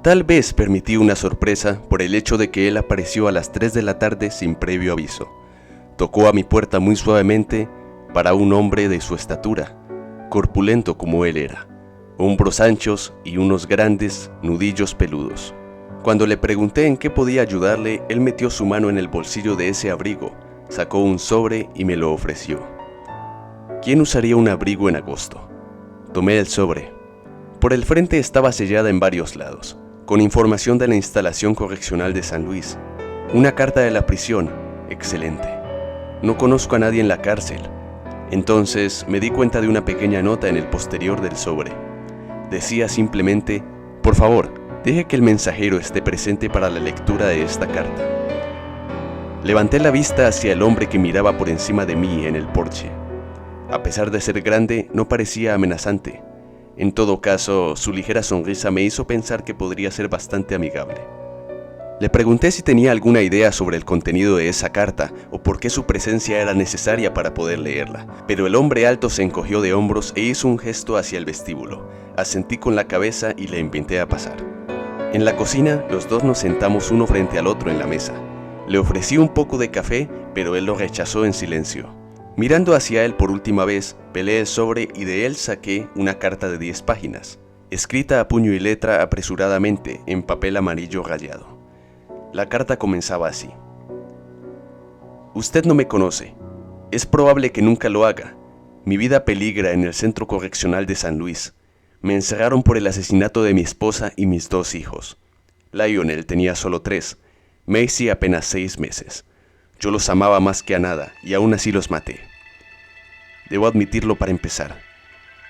Tal vez permití una sorpresa por el hecho de que él apareció a las 3 de la tarde sin previo aviso. Tocó a mi puerta muy suavemente para un hombre de su estatura, corpulento como él era, hombros anchos y unos grandes nudillos peludos. Cuando le pregunté en qué podía ayudarle, él metió su mano en el bolsillo de ese abrigo, sacó un sobre y me lo ofreció. ¿Quién usaría un abrigo en agosto? Tomé el sobre. Por el frente estaba sellada en varios lados, con información de la instalación correccional de San Luis. Una carta de la prisión, excelente. No conozco a nadie en la cárcel. Entonces me di cuenta de una pequeña nota en el posterior del sobre. Decía simplemente, por favor, deje que el mensajero esté presente para la lectura de esta carta. Levanté la vista hacia el hombre que miraba por encima de mí en el porche. A pesar de ser grande, no parecía amenazante. En todo caso, su ligera sonrisa me hizo pensar que podría ser bastante amigable. Le pregunté si tenía alguna idea sobre el contenido de esa carta o por qué su presencia era necesaria para poder leerla, pero el hombre alto se encogió de hombros e hizo un gesto hacia el vestíbulo. Asentí con la cabeza y le invité a pasar. En la cocina, los dos nos sentamos uno frente al otro en la mesa. Le ofrecí un poco de café, pero él lo rechazó en silencio. Mirando hacia él por última vez, pelé el sobre y de él saqué una carta de 10 páginas, escrita a puño y letra apresuradamente en papel amarillo rayado. La carta comenzaba así. Usted no me conoce. Es probable que nunca lo haga. Mi vida peligra en el centro correccional de San Luis. Me encerraron por el asesinato de mi esposa y mis 2 hijos. Lionel tenía solo 3, Macy apenas 6 meses. Yo los amaba más que a nada y aún así los maté. Debo admitirlo para empezar.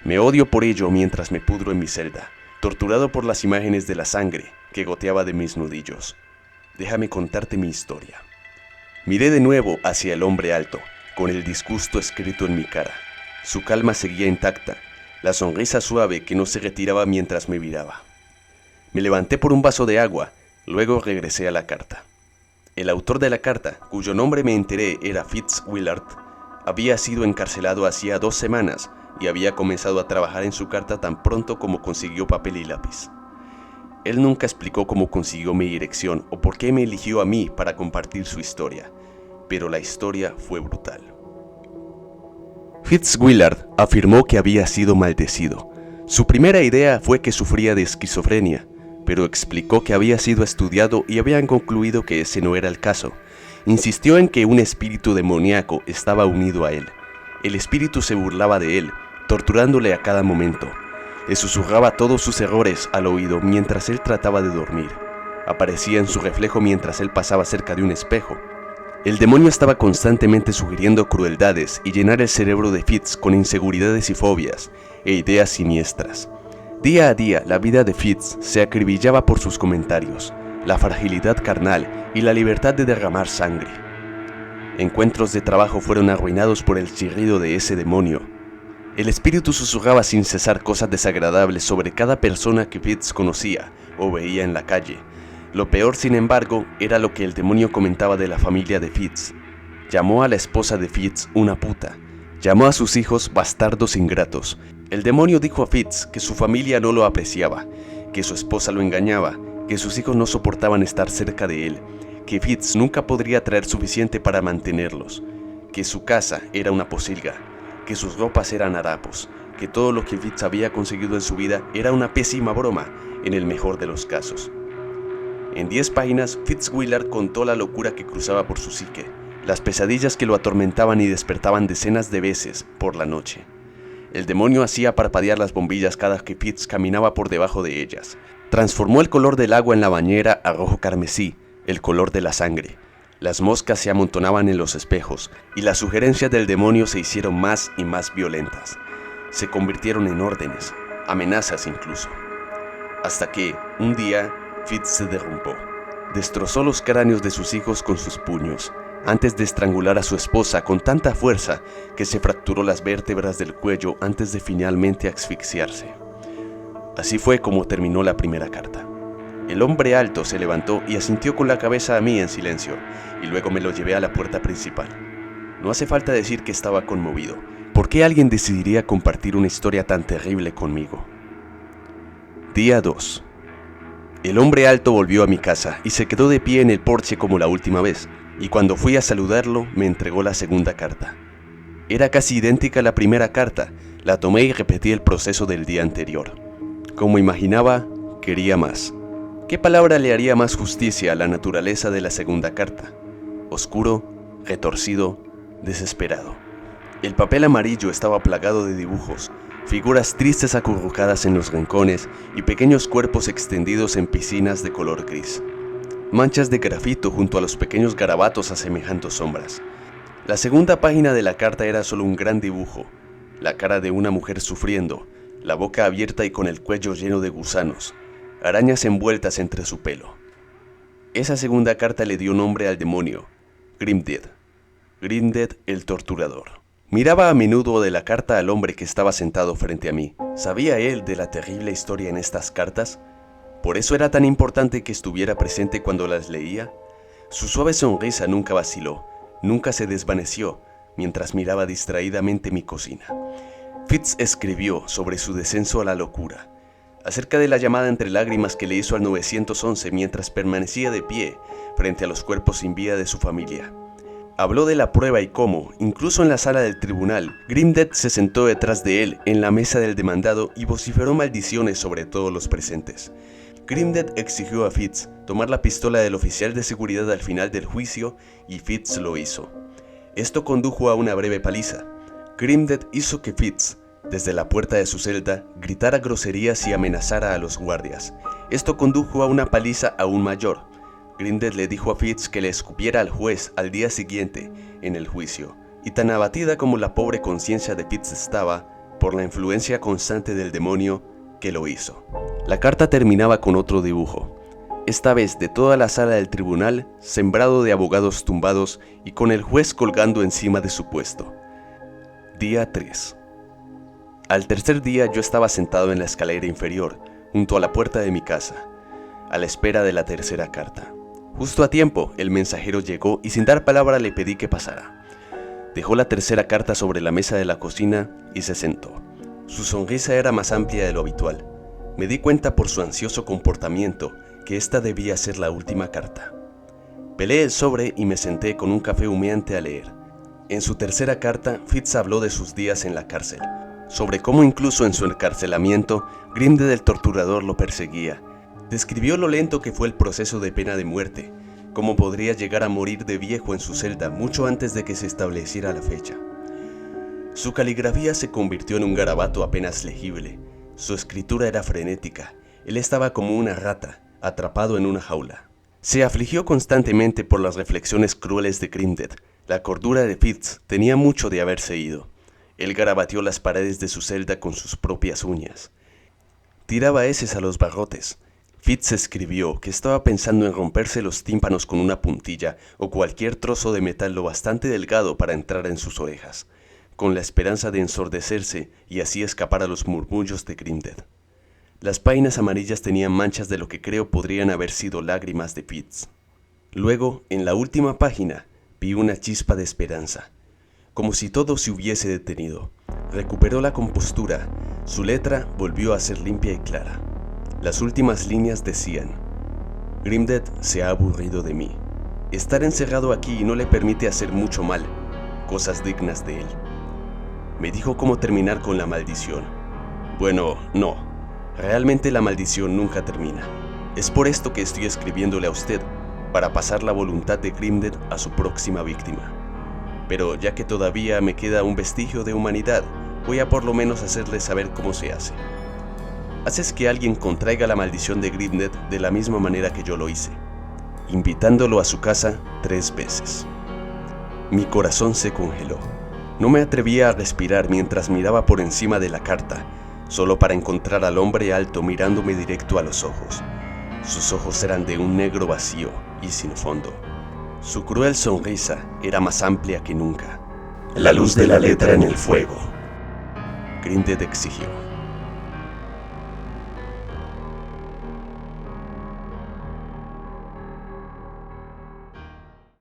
Me odio por ello mientras me pudro en mi celda, torturado por las imágenes de la sangre que goteaba de mis nudillos. Déjame contarte mi historia. Miré de nuevo hacia el hombre alto, con el disgusto escrito en mi cara. Su calma seguía intacta, la sonrisa suave que no se retiraba mientras me miraba. Me levanté por un vaso de agua, luego regresé a la carta. El autor de la carta, cuyo nombre me enteré era Fitz Willard, había sido encarcelado hacía 2 semanas y había comenzado a trabajar en su carta tan pronto como consiguió papel y lápiz. Él nunca explicó cómo consiguió mi dirección o por qué me eligió a mí para compartir su historia, pero la historia fue brutal. Fitz Willard afirmó que había sido maldecido. Su primera idea fue que sufría de esquizofrenia, pero explicó que había sido estudiado y habían concluido que ese no era el caso. Insistió en que un espíritu demoníaco estaba unido a él. El espíritu se burlaba de él, torturándole a cada momento. Le susurraba todos sus errores al oído mientras él trataba de dormir. Aparecía en su reflejo mientras él pasaba cerca de un espejo. El demonio estaba constantemente sugiriendo crueldades y llenar el cerebro de Fitz con inseguridades y fobias e ideas siniestras. Día a día, la vida de Fitz se acribillaba por sus comentarios, la fragilidad carnal y la libertad de derramar sangre. Encuentros de trabajo fueron arruinados por el chirrido de ese demonio. El espíritu susurraba sin cesar cosas desagradables sobre cada persona que Fitz conocía o veía en la calle. Lo peor, sin embargo, era lo que el demonio comentaba de la familia de Fitz. Llamó a la esposa de Fitz una puta. Llamó a sus hijos bastardos ingratos. El demonio dijo a Fitz que su familia no lo apreciaba, que su esposa lo engañaba, que sus hijos no soportaban estar cerca de él, que Fitz nunca podría traer suficiente para mantenerlos, que su casa era una posilga, que sus ropas eran harapos, que todo lo que Fitz había conseguido en su vida era una pésima broma, en el mejor de los casos. En 10 páginas, Fitzwillard contó la locura que cruzaba por su psique, las pesadillas que lo atormentaban y despertaban decenas de veces por la noche. El demonio hacía parpadear las bombillas cada que Fitz caminaba por debajo de ellas. Transformó el color del agua en la bañera a rojo carmesí, el color de la sangre. Las moscas se amontonaban en los espejos y las sugerencias del demonio se hicieron más y más violentas. Se convirtieron en órdenes, amenazas incluso. Hasta que, un día, Fitz se derrumbó. Destrozó los cráneos de sus hijos con sus puños, antes de estrangular a su esposa con tanta fuerza que se fracturó las vértebras del cuello antes de finalmente asfixiarse. Así fue como terminó la primera carta. El hombre alto se levantó y asintió con la cabeza a mí en silencio, y luego me lo llevé a la puerta principal. No hace falta decir que estaba conmovido. ¿Por qué alguien decidiría compartir una historia tan terrible conmigo? Día 2. El hombre alto volvió a mi casa y se quedó de pie en el porche como la última vez, y cuando fui a saludarlo me entregó la segunda carta. Era casi idéntica a la primera carta. La tomé y repetí el proceso del día anterior. Como imaginaba, quería más. ¿Qué palabra le haría más justicia a la naturaleza de la segunda carta? Oscuro, retorcido, desesperado. El papel amarillo estaba plagado de dibujos, figuras tristes acurrucadas en los rincones y pequeños cuerpos extendidos en piscinas de color gris. Manchas de grafito junto a los pequeños garabatos asemejando sombras. La segunda página de la carta era solo un gran dibujo, la cara de una mujer sufriendo, la boca abierta y con el cuello lleno de gusanos, arañas envueltas entre su pelo. Esa segunda carta le dio nombre al demonio, Grimdead. Grimdead el torturador. Miraba a menudo de la carta al hombre que estaba sentado frente a mí. ¿Sabía él de la terrible historia en estas cartas? ¿Por eso era tan importante que estuviera presente cuando las leía? Su suave sonrisa nunca vaciló, nunca se desvaneció, mientras miraba distraídamente mi cocina. Fitz escribió sobre su descenso a la locura, acerca de la llamada entre lágrimas que le hizo al 911 mientras permanecía de pie frente a los cuerpos sin vida de su familia. Habló de la prueba y cómo, incluso en la sala del tribunal, Grimdead se sentó detrás de él en la mesa del demandado y vociferó maldiciones sobre todos los presentes. Grimdead exigió a Fitz tomar la pistola del oficial de seguridad al final del juicio y Fitz lo hizo. Esto condujo a una breve paliza. Grimdead hizo que Fitz, desde la puerta de su celda, gritara groserías y amenazara a los guardias. Esto condujo a una paliza aún mayor. Grimdead le dijo a Fitz que le escupiera al juez al día siguiente, en el juicio, y tan abatida como la pobre conciencia de Fitz estaba, por la influencia constante del demonio, que lo hizo. La carta terminaba con otro dibujo, esta vez de toda la sala del tribunal, sembrado de abogados tumbados y con el juez colgando encima de su puesto. Día 3. Al tercer día yo estaba sentado en la escalera inferior, junto a la puerta de mi casa, a la espera de la tercera carta. Justo a tiempo, el mensajero llegó y sin dar palabra le pedí que pasara. Dejó la tercera carta sobre la mesa de la cocina y se sentó. Su sonrisa era más amplia de lo habitual. Me di cuenta por su ansioso comportamiento que esta debía ser la última carta. Pelé el sobre y me senté con un café humeante a leer. En su tercera carta, Fitz habló de sus días en la cárcel, sobre cómo incluso en su encarcelamiento, Grimdead el torturador lo perseguía. Describió lo lento que fue el proceso de pena de muerte, cómo podría llegar a morir de viejo en su celda mucho antes de que se estableciera la fecha. Su caligrafía se convirtió en un garabato apenas legible. Su escritura era frenética. Él estaba como una rata, atrapado en una jaula. Se afligió constantemente por las reflexiones crueles de Grimdead. La cordura de Fitz tenía mucho de haberse ido. Él garabateó las paredes de su celda con sus propias uñas. Tiraba heces a los barrotes. Fitz escribió que estaba pensando en romperse los tímpanos con una puntilla o cualquier trozo de metal lo bastante delgado para entrar en sus orejas, con la esperanza de ensordecerse y así escapar a los murmullos de Grimdead. Las páginas amarillas tenían manchas de lo que creo podrían haber sido lágrimas de Fitz. Luego, en la última página, vi una chispa de esperanza, como si todo se hubiese detenido. Recuperó la compostura, su letra volvió a ser limpia y clara. Las últimas líneas decían: Grimdead se ha aburrido de mí. Estar encerrado aquí no le permite hacer mucho mal, cosas dignas de él. Me dijo cómo terminar con la maldición. Bueno, no, realmente la maldición nunca termina. Es por esto que estoy escribiéndole a usted, para pasar la voluntad de Grimned a su próxima víctima. Pero ya que todavía me queda un vestigio de humanidad, voy a por lo menos hacerle saber cómo se hace. Haces que alguien contraiga la maldición de Grimned de la misma manera que yo lo hice, invitándolo a su casa 3 veces. Mi corazón se congeló. No me atrevía a respirar mientras miraba por encima de la carta, solo para encontrar al hombre alto mirándome directo a los ojos. Sus ojos eran de un negro vacío y sin fondo. Su cruel sonrisa era más amplia que nunca. La luz de la letra en el fuego. Grimned exigió.